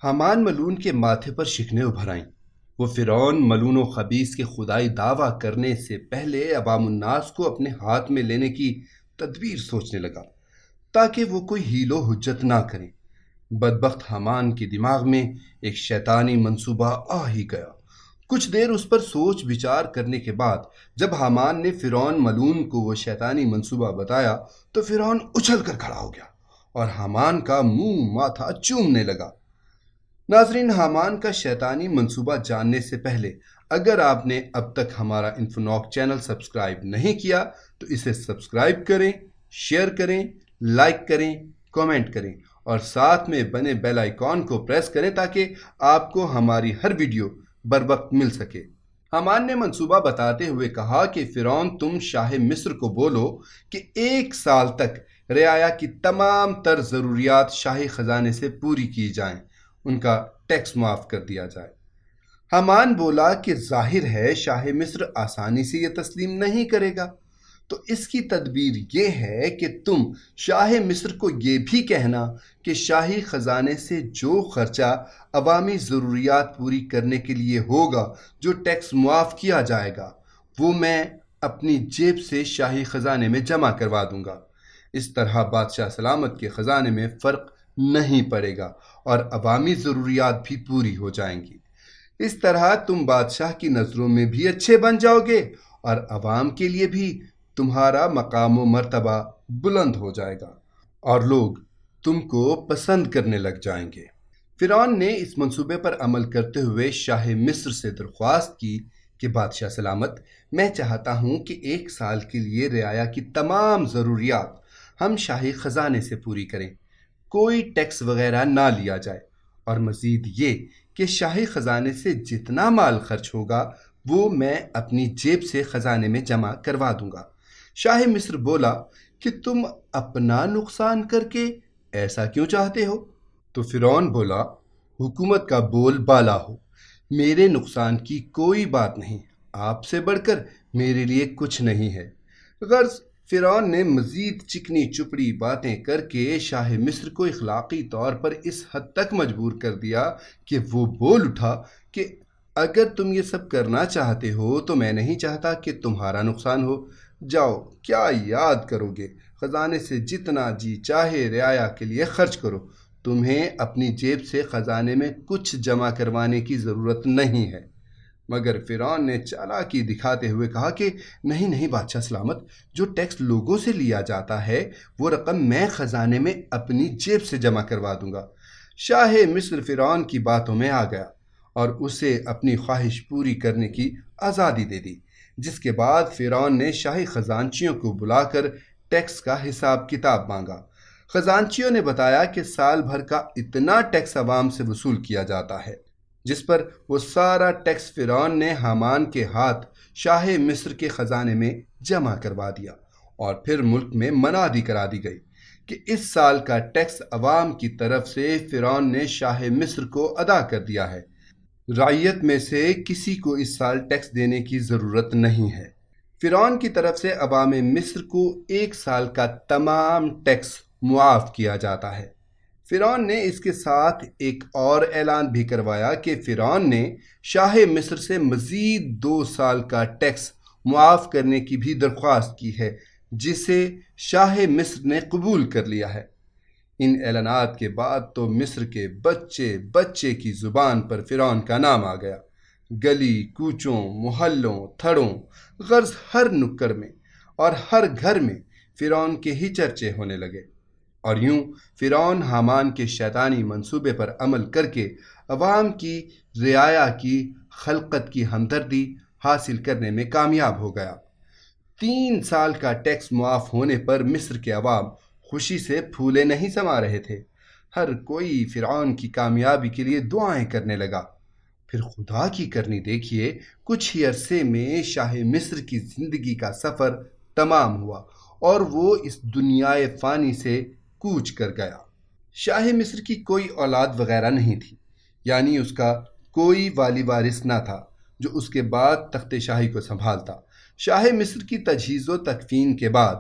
حامان ملون کے ماتھے پر شکنیں ابھر آئیں۔ وہ فرعون ملون و خبیث کے خدائی دعویٰ کرنے سے پہلے عوام الناس کو اپنے ہاتھ میں لینے کی تدبیر سوچنے لگا تاکہ وہ کوئی حیل و حجت نہ کریں۔ بدبخت حامان کے دماغ میں ایک شیطانی منصوبہ آ ہی گیا۔ کچھ دیر اس پر سوچ بچار کرنے کے بعد جب حامان نے فرعون ملون کو وہ شیطانی منصوبہ بتایا تو فرعون اچھل کر کھڑا ہو گیا اور حامان کا منہ ماتھا چومنے لگا۔ ناظرین، حامان کا شیطانی منصوبہ جاننے سے پہلے اگر آپ نے اب تک ہمارا انفوناک چینل سبسکرائب نہیں کیا تو اسے سبسکرائب کریں، شیئر کریں، لائک کریں، کامنٹ کریں اور ساتھ میں بنے بیل آئیکن کو پریس کریں تاکہ آپ کو ہماری ہر ویڈیو بر وقت مل سکے۔ حامان نے منصوبہ بتاتے ہوئے کہا کہ فرعون تم شاہ مصر کو بولو کہ 1 سال تک رعایا کی تمام تر ضروریات شاہی خزانے سے پوری کی جائیں، ان کا ٹیکس معاف کر دیا جائے۔ حامان بولا کہ ظاہر ہے شاہ مصر آسانی سے یہ تسلیم نہیں کرے گا، تو اس کی تدبیر یہ ہے کہ تم شاہ مصر کو یہ بھی کہنا کہ شاہی خزانے سے جو خرچہ عوامی ضروریات پوری کرنے کے لیے ہوگا، جو ٹیکس معاف کیا جائے گا، وہ میں اپنی جیب سے شاہی خزانے میں جمع کروا دوں گا۔ اس طرح بادشاہ سلامت کے خزانے میں فرق نہیں پڑے گا اور عوامی ضروریات بھی پوری ہو جائیں گی۔ اس طرح تم بادشاہ کی نظروں میں بھی اچھے بن جاؤ گے اور عوام کے لیے بھی تمہارا مقام و مرتبہ بلند ہو جائے گا اور لوگ تم کو پسند کرنے لگ جائیں گے۔ فرعون نے اس منصوبے پر عمل کرتے ہوئے شاہ مصر سے درخواست کی کہ بادشاہ سلامت، میں چاہتا ہوں کہ 1 سال کے لیے رعایا کی تمام ضروریات ہم شاہی خزانے سے پوری کریں، کوئی ٹیکس وغیرہ نہ لیا جائے، اور مزید یہ کہ شاہی خزانے سے جتنا مال خرچ ہوگا وہ میں اپنی جیب سے خزانے میں جمع کروا دوں گا۔ شاہ مصر بولا کہ تم اپنا نقصان کر کے ایسا کیوں چاہتے ہو؟ تو فرعون بولا، حکومت کا بول بالا ہو، میرے نقصان کی کوئی بات نہیں، آپ سے بڑھ کر میرے لیے کچھ نہیں ہے۔ غرض فرعون نے مزید چکنی چپڑی باتیں کر کے شاہ مصر کو اخلاقی طور پر اس حد تک مجبور کر دیا کہ وہ بول اٹھا کہ اگر تم یہ سب کرنا چاہتے ہو تو میں نہیں چاہتا کہ تمہارا نقصان ہو۔ جاؤ، کیا یاد کرو گے، خزانے سے جتنا جی چاہے رعایا کے لیے خرچ کرو، تمہیں اپنی جیب سے خزانے میں کچھ جمع کروانے کی ضرورت نہیں ہے۔ مگر فرعون نے چالاکی دکھاتے ہوئے کہا کہ نہیں بادشاہ سلامت، جو ٹیکس لوگوں سے لیا جاتا ہے وہ رقم میں خزانے میں اپنی جیب سے جمع کروا دوں گا۔ شاہ مصر فرعون کی باتوں میں آ گیا اور اسے اپنی خواہش پوری کرنے کی آزادی دے دی، جس کے بعد فرعون نے شاہی خزانچیوں کو بلا کر ٹیکس کا حساب کتاب مانگا۔ خزانچیوں نے بتایا کہ سال بھر کا اتنا ٹیکس عوام سے وصول کیا جاتا ہے، جس پر وہ سارا ٹیکس فرعون نے حامان کے ہاتھ شاہ مصر کے خزانے میں جمع کروا دیا، اور پھر ملک میں منادی کرا دی گئی کہ اس سال کا ٹیکس عوام کی طرف سے فرعون نے شاہ مصر کو ادا کر دیا ہے۔ رعیت میں سے کسی کو اس سال ٹیکس دینے کی ضرورت نہیں ہے۔ فرعون کی طرف سے عوام مصر کو 1 سال کا تمام ٹیکس معاف کیا جاتا ہے۔ فرعون نے اس کے ساتھ ایک اور اعلان بھی کروایا کہ فرعون نے شاہ مصر سے مزید 2 سال کا ٹیکس معاف کرنے کی بھی درخواست کی ہے، جسے شاہ مصر نے قبول کر لیا ہے۔ ان اعلانات کے بعد تو مصر کے بچے بچے کی زبان پر فرعون کا نام آ گیا۔ گلی کوچوں، محلوں، تھڑوں، غرض ہر نکڑ میں اور ہر گھر میں فرعون کے ہی چرچے ہونے لگے، اور یوں فرعون حامان کے شیطانی منصوبے پر عمل کر کے عوام کی رعایا کی خلقت کی ہمدردی حاصل کرنے میں کامیاب ہو گیا۔ 3 سال کا ٹیکس معاف ہونے پر مصر کے عوام خوشی سے پھولے نہیں سما رہے تھے۔ ہر کوئی فرعون کی کامیابی کے لیے دعائیں کرنے لگا۔ پھر خدا کی کرنی دیکھیے، کچھ ہی عرصے میں شاہ مصر کی زندگی کا سفر تمام ہوا اور وہ اس دنیائے فانی سے کوچ کر گیا۔ شاہ مصر کی کوئی اولاد وغیرہ نہیں تھی، یعنی اس کا کوئی والی وارث نہ تھا جو اس کے بعد تخت شاہی کو سنبھالتا۔ شاہ مصر کی تجہیز و تکفین کے بعد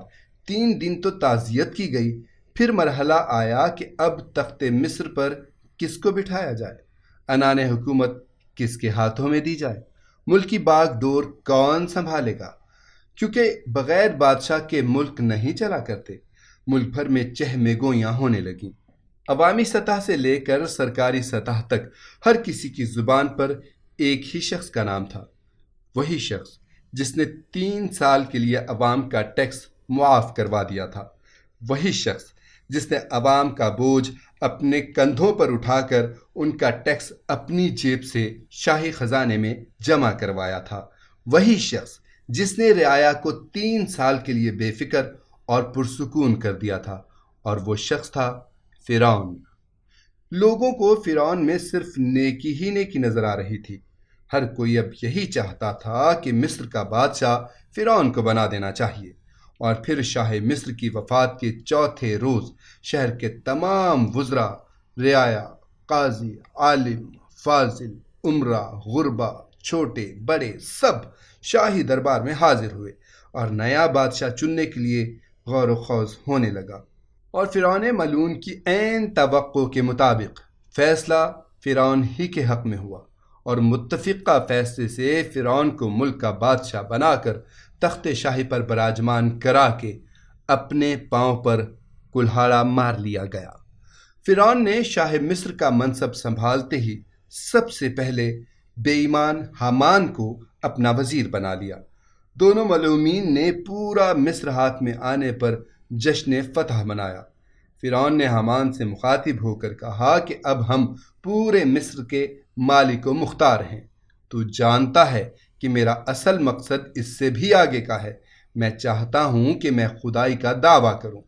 3 دن تو تعزیت کی گئی، پھر مرحلہ آیا کہ اب تخت مصر پر کس کو بٹھایا جائے، انان حکومت کس کے ہاتھوں میں دی جائے، ملک کی باغ ڈور کون سنبھالے گا؟ کیونکہ بغیر بادشاہ کے ملک نہیں چلا کرتے، ملک بھر میں چہمے گوئیاں ہونے لگیں۔ عوامی سطح سے لے کر سرکاری سطح تک ہر کسی کی زبان پر ایک ہی شخص کا نام تھا، وہی شخص جس نے 3 سال کے لیے عوام کا ٹیکس معاف کروا دیا تھا، وہی شخص جس نے عوام کا بوجھ اپنے کندھوں پر اٹھا کر ان کا ٹیکس اپنی جیب سے شاہی خزانے میں جمع کروایا تھا، وہی شخص جس نے رعایا کو 3 سال کے لیے بے فکر اور پرسکون کر دیا تھا، اور وہ شخص تھا فرعون۔ لوگوں کو فرعون میں صرف نیکی ہی نیکی نظر آ رہی تھی۔ ہر کوئی اب یہی چاہتا تھا کہ مصر کا بادشاہ فرعون کو بنا دینا چاہیے، اور پھر شاہ مصر کی وفات کے چوتھے روز شہر کے تمام وزراء، رعایا، قاضی، عالم، فاضل، امرا، غربا، چھوٹے بڑے سب شاہی دربار میں حاضر ہوئے، اور نیا بادشاہ چننے کے لیے غور و خوض ہونے لگا۔ اور فرعون ملعون کی عین توقع کے مطابق فیصلہ فرعون ہی کے حق میں ہوا، اور متفقہ فیصلے سے فرعون کو ملک کا بادشاہ بنا کر تخت شاہی پر براجمان کرا کے اپنے پاؤں پر کلہاڑا مار لیا گیا۔ فرعون نے شاہ مصر کا منصب سنبھالتے ہی سب سے پہلے بے ایمان حامان کو اپنا وزیر بنا لیا۔ دونوں ملعونین نے پورا مصر ہاتھ میں آنے پر جشن فتح منایا۔ فرعون نے حامان سے مخاطب ہو کر کہا کہ اب ہم پورے مصر کے مالک و مختار ہیں، تو جانتا ہے کہ میرا اصل مقصد اس سے بھی آگے کا ہے۔ میں چاہتا ہوں کہ میں خدائی کا دعویٰ کروں،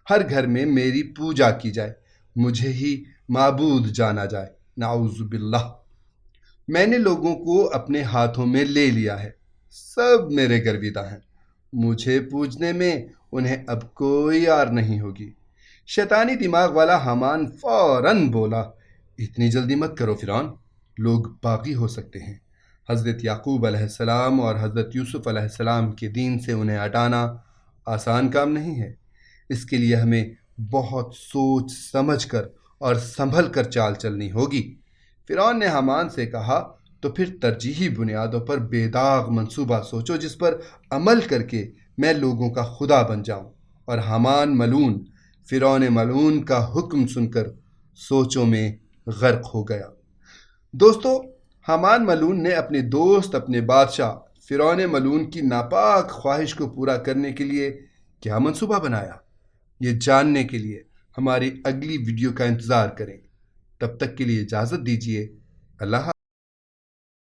ہر گھر میں میری پوجا کی جائے، مجھے ہی معبود جانا جائے، نعوذ باللہ۔ میں نے لوگوں کو اپنے ہاتھوں میں لے لیا ہے، سب میرے گرویدہ ہیں، مجھے پوجنے میں انہیں اب کوئی آر نہیں ہوگی۔ شیطانی دماغ والا حامان فوراً بولا، اتنی جلدی مت کرو فرعون، لوگ باغی ہو سکتے ہیں۔ حضرت یعقوب علیہ السلام اور حضرت یوسف علیہ السلام کے دین سے انہیں ہٹانا آسان کام نہیں ہے، اس کے لیے ہمیں بہت سوچ سمجھ کر اور سنبھل کر چال چلنی ہوگی۔ فرعون نے حامان سے کہا، تو پھر ترجیحی بنیادوں پر بے داغ منصوبہ سوچو جس پر عمل کر کے میں لوگوں کا خدا بن جاؤں۔ اور حامان ملعون فرعون ملعون کا حکم سن کر سوچوں میں غرق ہو گیا۔ دوستو، حامان ملعون نے اپنے دوست، اپنے بادشاہ فرعون ملعون کی ناپاک خواہش کو پورا کرنے کے لیے کیا منصوبہ بنایا؟ یہ جاننے کے لیے ہماری اگلی ویڈیو کا انتظار کریں۔ تب تک کے لیے اجازت دیجیے۔ اللہ حافظ۔